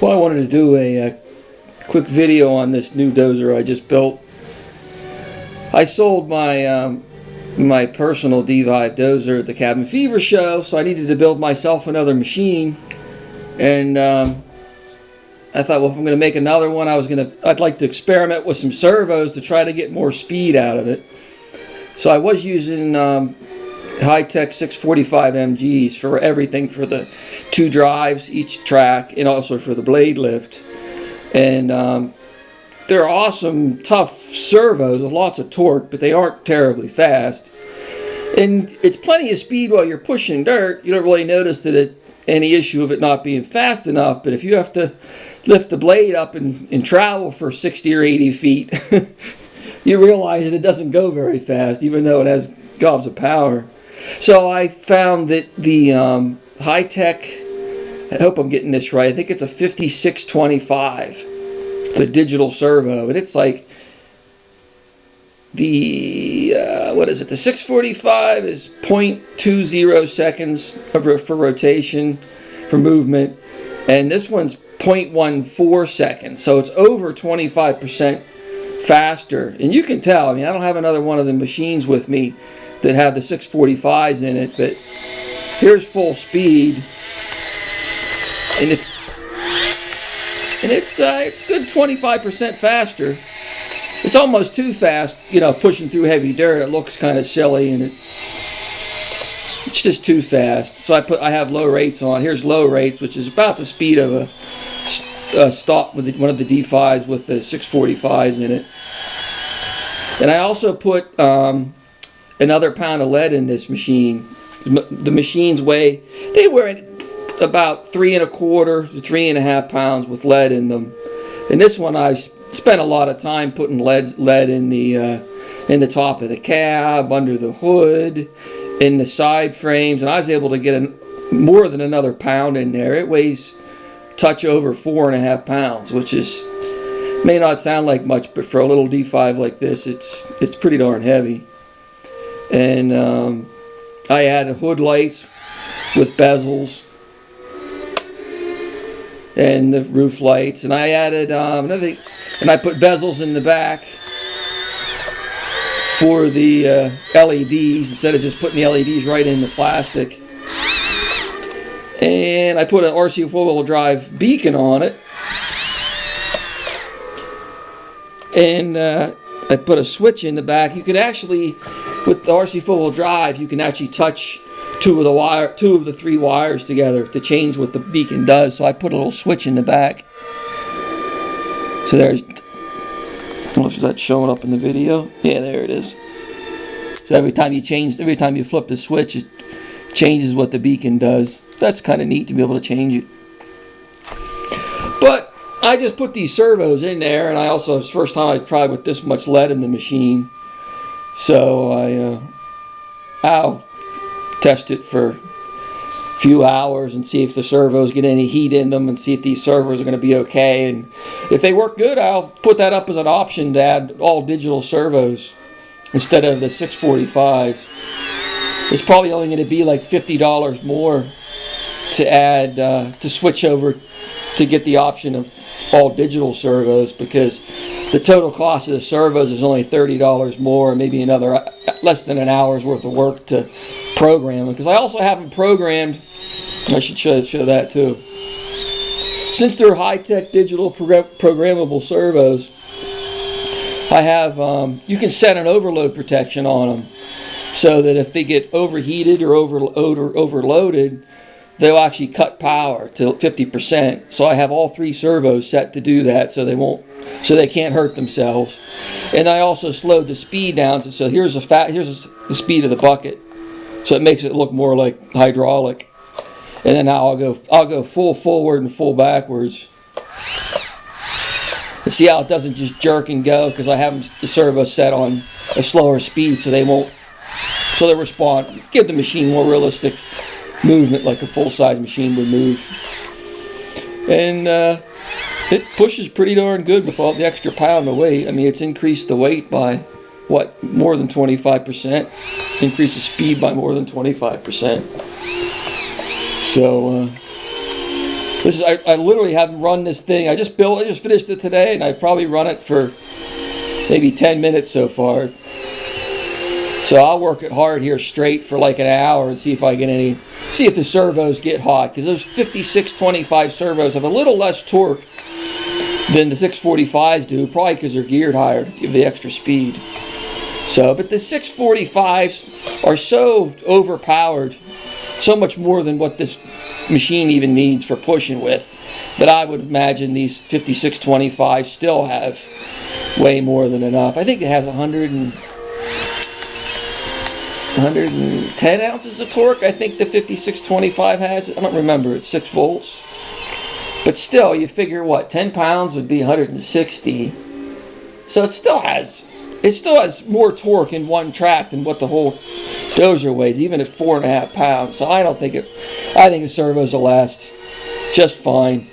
Well, I wanted to do a quick video on this new dozer I just built. I sold my my personal D-Vibe dozer at the Cabin Fever show, so I needed to build myself another machine. And I thought, well, if I'm going to make another one, I'd like to experiment with some servos to try to get more speed out of it. So I was using high-tech 645 MGs for everything, for the 2 drives each track, and also for the blade lift. And they're awesome, tough servos with lots of torque, but they aren't terribly fast. And it's plenty of speed while you're pushing dirt. You don't really notice that any issue of it not being fast enough, but if you have to lift the blade up and travel for 60 or 80 feet, you realize that it doesn't go very fast, even though it has gobs of power. So I found that the high-tech, I hope I'm getting this right, I think it's a 5625. It's a digital servo, and it's like the, what is it, the 645 is 0.20 seconds for rotation, for movement, and this one's 0.14 seconds, so it's over 25% faster. And you can tell, I mean, I don't have another one of the machines with me that have the 645s in it, but here's full speed, and it's good 25% faster. It's almost too fast, you know, pushing through heavy dirt. It looks kind of silly, and it's just too fast. So I have low rates on. Here's low rates, which is about the speed of a stock with one of the D5s with the 645s in it. And I also put another pound of lead in this machine. The machines weigh about 3 1/4 to 3.5 pounds with lead in them. And this one I've spent a lot of time putting lead in the top of the cab, under the hood, in the side frames, and I was able to get more than another pound in there. It weighs touch over 4.5 pounds, which is, may not sound like much, but for a little D5 like this, it's pretty darn heavy. And I added hood lights with bezels and the roof lights, and I added another thing, and I put bezels in the back for the LEDs instead of just putting the LEDs right in the plastic. And I put an RC four-wheel drive beacon on it, and I put a switch in the back. You can actually, with the RC four-wheel drive, you can actually touch two of the 3 wires together to change what the beacon does. So I put a little switch in the back. So there's, I don't know if that's showing up in the video. Yeah, there it is. So every time you flip the switch, it changes what the beacon does. That's kind of neat to be able to change it. But I just put these servos in there, and I also, it's the first time I tried with this much lead in the machine. So I'll test it for a few hours and see if the servos get any heat in them, and see if these servos are going to be okay. And if they work good, I'll put that up as an option to add all digital servos instead of the 645s. It's probably only going to be like $50 more to add, to switch over to get the option of all digital servos, because the total cost of the servos is only $30 more, and maybe another less than an hour's worth of work to program. Because I also have them programmed, I should show that too. Since they're high-tech digital programmable servos, I have, you can set an overload protection on them, so that if they get overheated or overloaded, they'll actually cut power to 50%. So I have all 3 servos set to do that, so they can't hurt themselves. And I also slowed the speed down so here's the speed of the bucket, so it makes it look more like hydraulic. And then now I'll go full forward and full backwards. And see how it doesn't just jerk and go, because I have the servo set on a slower speed, so they respond, give the machine more realistic movement like a full-size machine would move. And it pushes pretty darn good with all the extra pound of weight. I mean, it's increased the weight by, what, more than 25%. Increased the speed by more than 25%. So This is, I literally haven't run this thing. I just finished it today, and I've probably run it for maybe 10 minutes so far. So I'll work it hard here straight for like an hour and see if I get see if the servos get hot. Because those 5625 servos have a little less torque than the 645s do, probably because they're geared higher to give the extra speed. So, but the 645s are so overpowered, so much more than what this machine even needs for pushing with, that I would imagine these 5625s still have way more than enough. I think it has 110 ounces of torque. I think the 5625 has. I don't remember. It's 6 volts. But still, you figure what, 10 pounds would be 160. So it still has more torque in one track than what the whole Dozer weighs, even at 4.5 pounds. So I think the servos will last just fine.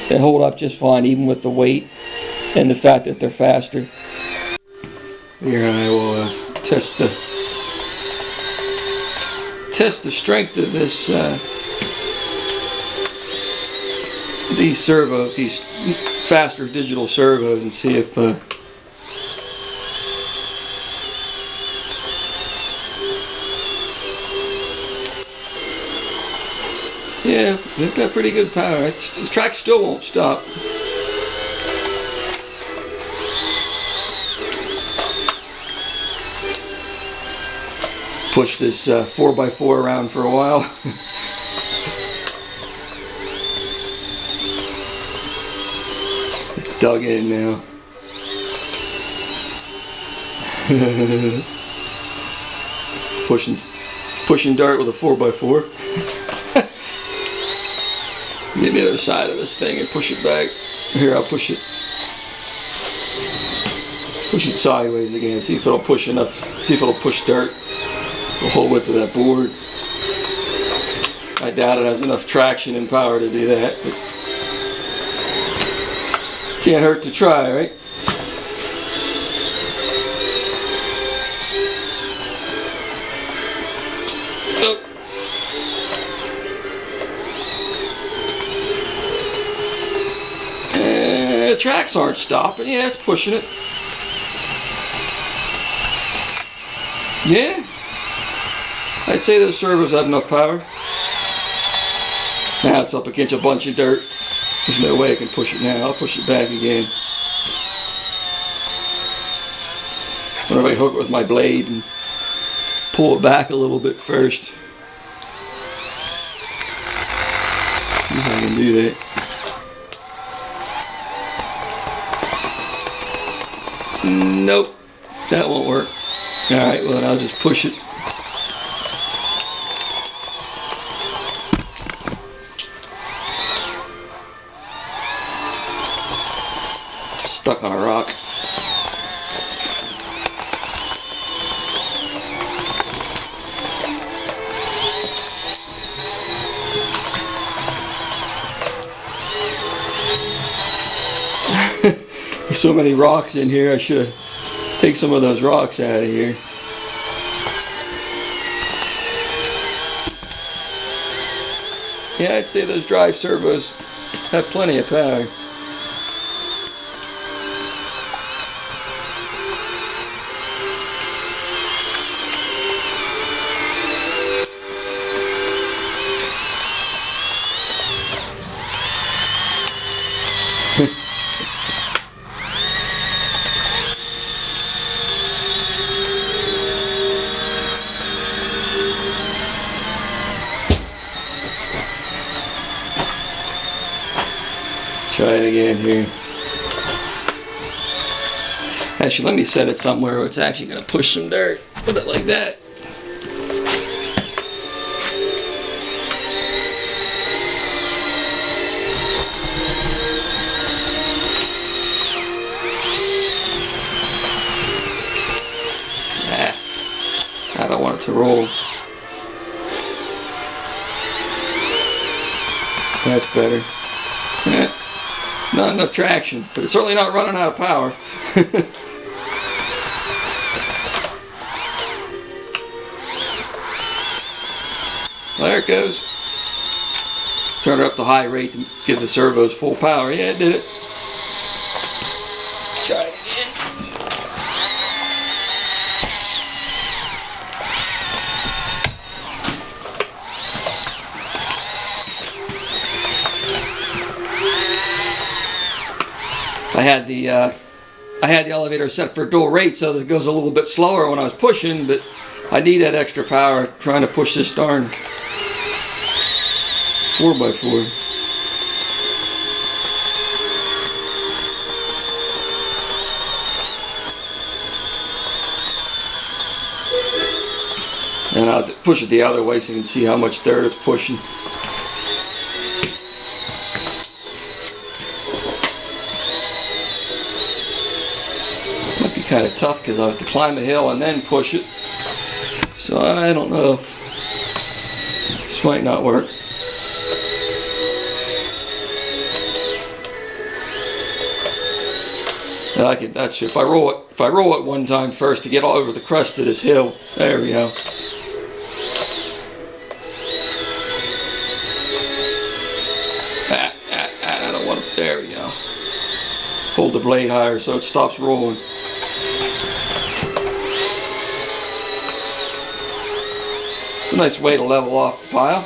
They hold up just fine, even with the weight and the fact that they're faster. Here I will test the strength of this these servos, these faster digital servos, and see if yeah, they've got pretty good power. This track still won't stop. Push this 4x4 around for a while. It's dug in now. pushing dirt with a 4x4. Get the other side of this thing and push it back. Here, I'll push it sideways again. See if it'll push enough. See if it'll push dirt the whole width of that board. I doubt it has enough traction and power to do that, but can't hurt to try, right? Oh. The tracks aren't stopping. Yeah, it's pushing it. Yeah. I'd say those servos have enough power. Now it's up against a bunch of dirt. There's no way I can push it now. I'll push it back again. Whenever I hook it with my blade and pull it back a little bit first. See if I can do that. Nope, that won't work. Alright, well then I'll just push it. Stuck on a rock. There's so many rocks in here, I should take some of those rocks out of here. Yeah, I'd say those drive servos have plenty of power. Try it again here. Actually, let me set it somewhere where it's actually going to push some dirt. Put it like that. I don't want it to roll. That's better. Not enough traction, but it's certainly not running out of power. There it goes. turn it up to high rate to give the servos full power. Yeah, it did it. Try it again. I had the elevator set for dual rate so that it goes a little bit slower when I was pushing, but I need that extra power trying to push this darn 4x4. And I'll push it the other way so you can see how much dirt it's pushing. Might be kind of tough because I have to climb a hill and then push it. So I don't know if this might not work. That's if I roll it one time first to get all over the crest of this hill. There we go. I don't want to. There we go. Hold the blade higher so it stops rolling. It's a nice way to level off the pile.